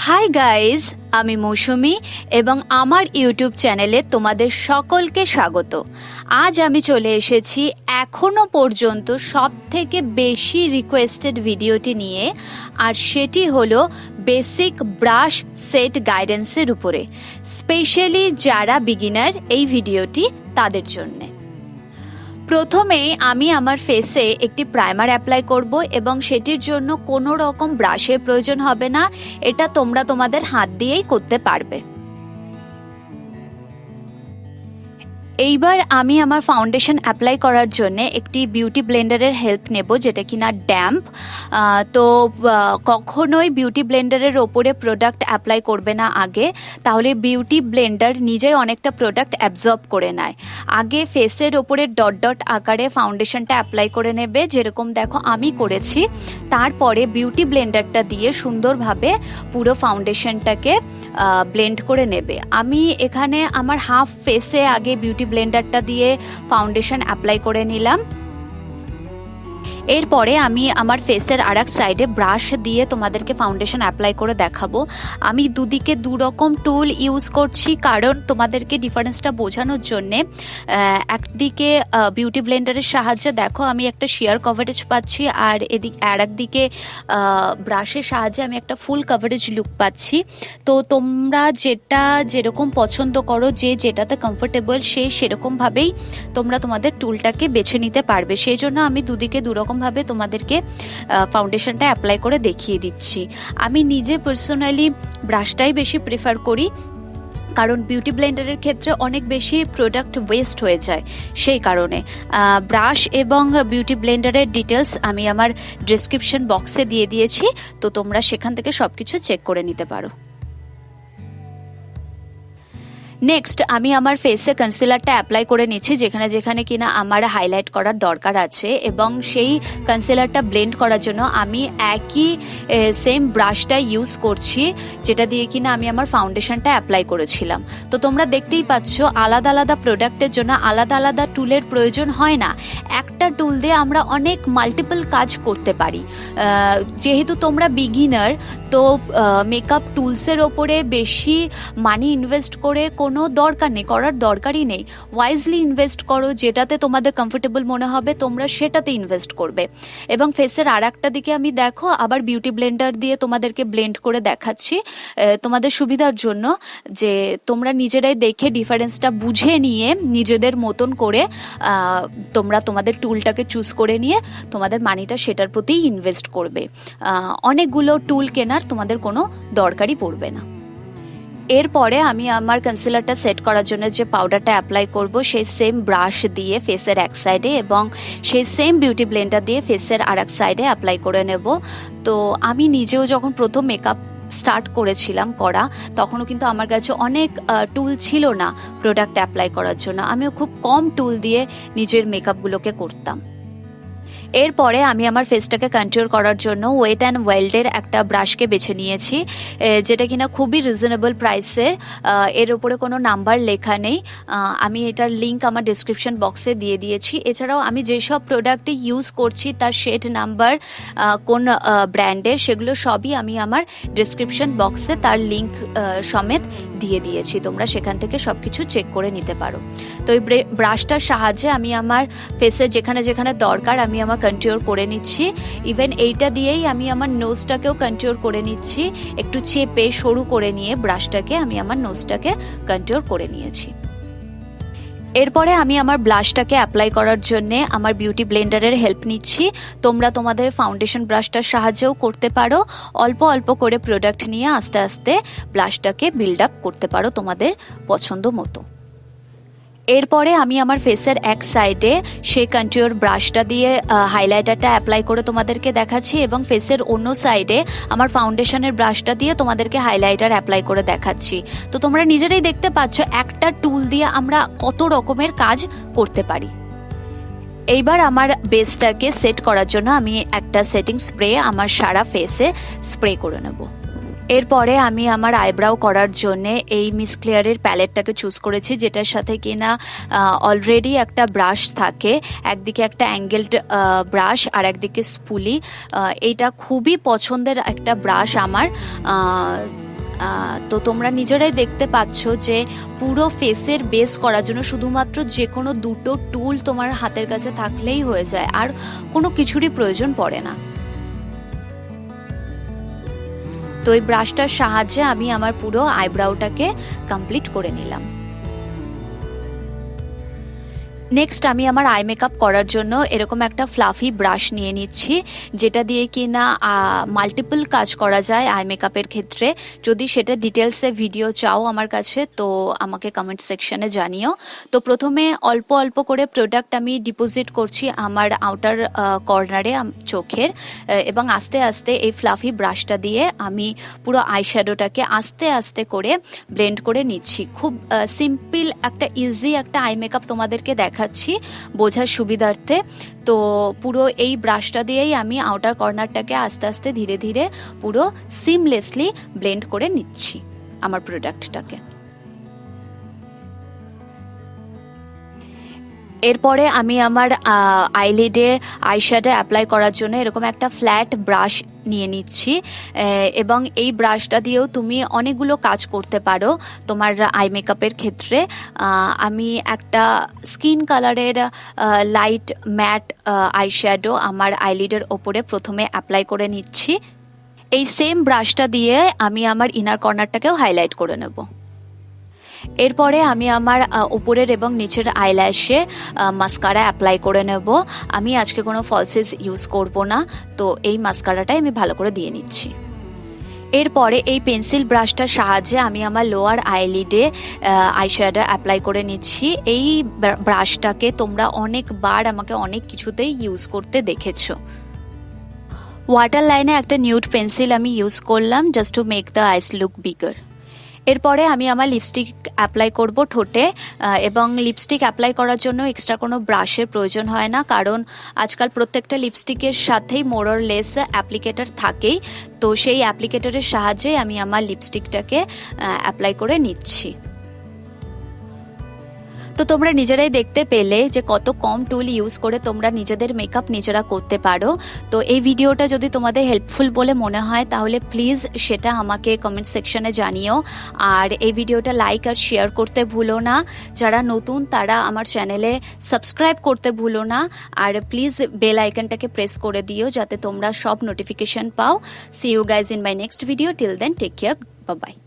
Hi guys, আমি মৌসুমি এবং আমার ইউটিউব চ্যানেলে তোমাদের সকলকে স্বাগত। আজ আমি চলে এসেছি এখনো পর্যন্ত সবথেকে বেশি রিকোয়েস্টেড ভিডিওটি নিয়ে, আর সেটি হলো বেসিক ব্রাশ সেট গাইডেন্সের উপরে। স্পেশালি যারা বিগিনার এই ভিডিওটি তাদের জন্যে। প্রথমে আমি আমার ফেসে একটি প্রাইমার অ্যাপ্লাই করব এবং সেটির জন্য কোনো রকম ব্রাশের প্রয়োজন হবে না, এটা তোমরা তোমাদের হাত দিয়েই করতে পারবে। এইবার আমি আমার ফাউন্ডেশন অ্যাপ্লাই করার জন্য একটি বিউটি ব্লেন্ডারের হেল্প নেব, যেটা কিনা ড্যাম্প। তো কখনোই বিউটি ব্লেন্ডারের ওপরে প্রোডাক্ট অ্যাপ্লাই করবে না আগে, তাহলে বিউটি ব্লেন্ডার নিজেই অনেকটা প্রোডাক্ট অ্যাবজর্ব করে নেয়। আগে ফেসের ওপরে ডট ডট আকারে ফাউন্ডেশনটা অ্যাপ্লাই করে নেবে, যেরকম দেখো আমি করেছি। তারপরে বিউটি ব্লেন্ডারটা দিয়ে সুন্দরভাবে পুরো ফাউন্ডেশনটাকে ব্লেন্ড করে নেবে। আমি এখানে আমার হাফ ফেসে আগে বিউটি ব্লেন্ডারটা দিয়ে ফাউন্ডেশন অ্যাপ্লাই করে নিলাম। এরপরে আমি আমার ফেসের আরেক সাইডে ব্রাশ দিয়ে তোমাদেরকে ফাউন্ডেশন অ্যাপ্লাই করে দেখাবো। আমি দুদিকে দুরকম টুল ইউজ করছি, কারণ তোমাদেরকে ডিফারেন্সটা বোঝানোর জন্যে। একদিকে বিউটি ব্লেন্ডারের সাহায্যে দেখো আমি একটা শেয়ার কভারেজ পাচ্ছি, আর একদিকে ব্রাশের সাহায্যে আমি একটা ফুল কভারেজ লুক পাচ্ছি। তো তোমরা যেটা যেরকম পছন্দ করো, যেটাতে কমফোর্টেবল সেরকমভাবেই তোমরা তোমাদের টুলটাকে বেছে নিতে পারবে। সেই জন্য আমি দুদিকে দুরকম ভাবে তোমাদেরকে ফাউন্ডেশনটা অ্যাপ্লাই করে দেখিয়ে দিচ্ছি। আমি নিজে পার্সোনালি ব্রাশটাই বেশি প্রেফার করি, কারণ বিউটি ব্লেন্ডারের ক্ষেত্রে অনেক বেশি প্রোডাক্ট ওয়েস্ট হয়ে যায়। সেই কারণে ব্রাশ এবং বিউটি ব্লেন্ডারের ডিটেলস আমি আমার ডেসক্রিপশন বক্সে দিয়ে দিয়েছি, তো তোমরা সেখান থেকে সবকিছু চেক করে নিতে পারো। নেক্সট আমি আমার ফেসে কনসিলারটা অ্যাপ্লাই করে নিচ্ছি, যেখানে যেখানে কিনা আমার হাইলাইট করার দরকার আছে, এবং সেই কনসিলারটা ব্লেন্ড করার জন্য আমি একই সেম ব্রাশটা ইউজ করছি, যেটা দিয়ে কিনা আমি আমার ফাউন্ডেশনটা অ্যাপ্লাই করেছিলাম। তো তোমরা দেখতেই পাচ্ছ আলাদা আলাদা প্রোডাক্টের জন্য আলাদা আলাদা টুলের প্রয়োজন হয় না। একটা টুল দিয়ে আমরা অনেক মাল্টিপল কাজ করতে পারি। যেহেতু তোমরা বিগিনার, তো মেকআপ টুলসের ওপরে বেশি মানি ইনভেস্ট করে কোনো করার দরকারই নেই। ওয়াইজলি ইনভেস্ট করো, যেটাতে তোমাদের কমফোর্টেবল মনে হবে তোমরা সেটাতে ইনভেস্ট করবে। এবং ফেসের আর একটা দিকে আমি দেখো আবার বিউটি ব্লেন্ডার দিয়ে তোমাদেরকে ব্লেন্ড করে দেখাচ্ছি তোমাদের সুবিধার জন্য, যে তোমরা নিজেরাই দেখে ডিফারেন্সটা বুঝে নিয়ে নিজেদের মতন করে তোমরা তোমাদের টুলটাকে চুজ করে নিয়ে তোমাদের মানিটা সেটার প্রতিই ইনভেস্ট করবে। অনেকগুলো টুল কেনার তোমাদের কোনো দরকারই পড়বে না। এরপরে আমি আমার কনসিলারটা সেট করার জন্য যে পাউডারটা অ্যাপ্লাই করব, সেই সেম ব্রাশ দিয়ে ফেসের এক সাইডে এবং সেই সেম বিউটি ব্লেন্ডার দিয়ে ফেসের আর এক সাইডে অ্যাপ্লাই করে নেব। তো আমি নিজেও যখন প্রথম মেকআপ স্টার্ট করেছিলাম করা, তখনও কিন্তু আমার কাছে অনেক টুল ছিল না প্রোডাক্ট অ্যাপ্লাই করার জন্য। আমিও খুব কম টুল দিয়ে নিজের মেকআপগুলোকে করতাম। এরপরে আমি আমার ফেসটাকে কন্ট্রোল করার জন্য ওয়েট অ্যান্ড ওয়াইল্ডের একটা ব্রাশকে বেছে নিয়েছি, যেটা কিনা খুবই রিজনেবল প্রাইসের। এর উপরে কোনো নাম্বার লেখা নেই, আমি এটার লিঙ্ক আমার ডিসক্রিপশন বক্সে দিয়ে দিয়েছি। এছাড়াও আমি যেসব প্রোডাক্টে ইউজ করছি তার শেড নাম্বার, কোন ব্র্যান্ডের, সেগুলো সবই আমি আমার ডিসক্রিপশন বক্সে তার লিঙ্ক সমেত দিয়ে দিয়েছি। তোমরা সেখান থেকে সব কিছু চেক করে নিতে পারো। তো এই ব্রাশটার সাহায্যে আমি আমার ফেসে যেখানে যেখানে দরকার আমি আমার কন্ট্রোল করে নিচ্ছি। ইভেন এইটা দিয়েই আমি আমার নোজটাকেও কন্ট্রোল করে নিচ্ছি। একটু চেপে সরু করে নিয়ে ব্রাশটাকে আমি আমার নোজটাকে কন্ট্রোল করে নিয়েছি। এরপরে আমি আমার ব্লাশটাকে অ্যাপ্লাই করার জন্যে আমার বিউটি ব্লেন্ডারের হেল্প নিচ্ছি। তোমরা তোমাদের ফাউন্ডেশন ব্রাশটার সাহায্যেও করতে পারো। অল্প অল্প করে প্রোডাক্ট নিয়ে আস্তে আস্তে ব্লাশটাকে বিল্ড আপ করতে পারো তোমাদের পছন্দ মতো। এরপরে আমি আমার ফেসের এক সাইডে সেই কন্ট্যুর ব্রাশটা দিয়ে হাইলাইটারটা অ্যাপ্লাই করে তোমাদেরকে দেখাচ্ছি, এবং ফেসের অন্য সাইডে আমার ফাউন্ডেশনের ব্রাশটা দিয়ে তোমাদেরকে হাইলাইটার অ্যাপ্লাই করে দেখাচ্ছি। তো তোমরা নিজেরাই দেখতে পাচ্ছ একটা টুল দিয়ে আমরা কত রকমের কাজ করতে পারি। এইবার আমার বেসটাকে সেট করার জন্য আমি একটা সেটিং স্প্রে আমার সারা ফেসে স্প্রে করে নেব। এরপরে আমি আমার আইব্রাও করার জন্য এই মিস ক্লিয়ারের প্যালেটটাকে চুজ করেছি, যেটার সাথে কিনা অলরেডি একটা ব্রাশ থাকে, একদিকে একটা অ্যাঙ্গেলড ব্রাশ আর একদিকে স্পুলি। এইটা খুবই পছন্দের একটা ব্রাশ আমার। তো তোমরা নিজেরাই দেখতে পাচ্ছ যে পুরো ফেসের বেস করার জন্য শুধুমাত্র যে কোনো দুটো টুল তোমার হাতের কাছে থাকলেই হয়ে যায়, আর কোনো কিছুরই প্রয়োজন পড়ে না। তো এই ব্রাশটার সাহায্যে আমি আমার পুরো আইব্রাউটাকে কমপ্লিট করে নিলাম। নেক্সট আমি আমার আই মেকআপ করার জন্য এরকম একটা ফ্লাফি ব্রাশ নিয়ে নিচ্ছি, যেটা দিয়ে কি না মাল্টিপল কাজ করা যায় আই মেকআপের ক্ষেত্রে। যদি সেটা ডিটেলসে ভিডিও চাও আমার কাছে তো আমাকে কমেন্ট সেকশনে জানিও। তো প্রথমে অল্প অল্প করে প্রোডাক্ট আমি ডিপোজিট করছি আমার আউটার কর্নারে চোখের, এবং আস্তে আস্তে এই ফ্লাফি ব্রাশটা দিয়ে আমি পুরো আইশ্যাডোটাকে আস্তে আস্তে করে ব্লেন্ড করে নিচ্ছি। খুব সিম্পল একটা ইজি একটা আই মেকআপ তোমাদেরকে দেখাচ্ছি বোঝার সুবিধার্থে। তো পুরো এই ব্রাশটা দিয়েই আমি আউটার কর্নারটাকে আস্তে আস্তে ধীরে ধীরে পুরো সিমলেসলি ব্লেন্ড করে নিচ্ছি আমার প্রোডাক্টটাকে। এরপরে আমি আমার আইলিডে আইশ্যাডো অ্যাপ্লাই করার জন্য এরকম একটা ফ্ল্যাট ব্রাশ নিয়ে নিচ্ছি, এবং এই ব্রাশটা দিয়েও তুমি অনেকগুলো কাজ করতে পারো তোমার আই মেকআপের ক্ষেত্রে। আমি একটা স্কিন কালারের লাইট ম্যাট আইশ্যাডো আমার আইলিডের ওপরে প্রথমে অ্যাপ্লাই করে নিচ্ছি। এই সেম ব্রাশটা দিয়ে আমি আমার ইনার কর্নারটাকেও হাইলাইট করে নেব। এরপরে আমি আমার উপরের এবং নিচের আইল্যাশে মাস্কারা অ্যাপ্লাই করে নেব। আমি আজকে কোনো ফলসেস ইউজ করব না, তো এই মাস্কারাটাই আমি ভালো করে দিয়ে নিচ্ছি। এরপরে এই পেন্সিল ব্রাশটার সাহায্যে আমি আমার লোয়ার আইলিডে আইশ্যাডো অ্যাপ্লাই করে নিচ্ছি। এই ব্রাশটাকে তোমরা অনেকবার আমাকে অনেক কিছুতেই ইউজ করতে দেখেছো। ওয়াটার লাইনে একটা নিউড পেন্সিল আমি ইউজ করলাম just to make the eyes look bigger. এরপরে আমি আমার লিপস্টিক অ্যাপ্লাই করব ঠোঁটে, এবং লিপস্টিক অ্যাপ্লাই করার জন্য এক্সট্রা কোনো ব্রাশের প্রয়োজন হয় না, কারণ আজকাল প্রত্যেকটা লিপস্টিকের সাথেই মোর অর লেস অ্যাপ্লিকেটার থাকেই। তো সেই অ্যাপ্লিকেটারের সাহায্যে আমি আমার লিপস্টিকটাকে অ্যাপ্লাই করে নিচ্ছি। তো তোমরা নিজেরাই দেখতে পেলে যে কত কম টুল ইউজ করে তোমরা নিজেদের মেকআপ নিজেরা করতে পারো। তো এই ভিডিওটা যদি তোমাদের হেল্পফুল বলে মনে হয় তাহলে প্লিজ সেটা আমাকে কমেন্ট সেকশনে জানিও, আর এই ভিডিওটা লাইক আর শেয়ার করতে ভুলো না। যারা নতুন তারা আমার চ্যানেলে সাবস্ক্রাইব করতে ভুলো না, আর প্লিজ বেল আইকনটাকে প্রেস করে দিও যাতে তোমরা সব নোটিফিকেশন পাও। See you guys in my next video. Till then take care, bye by.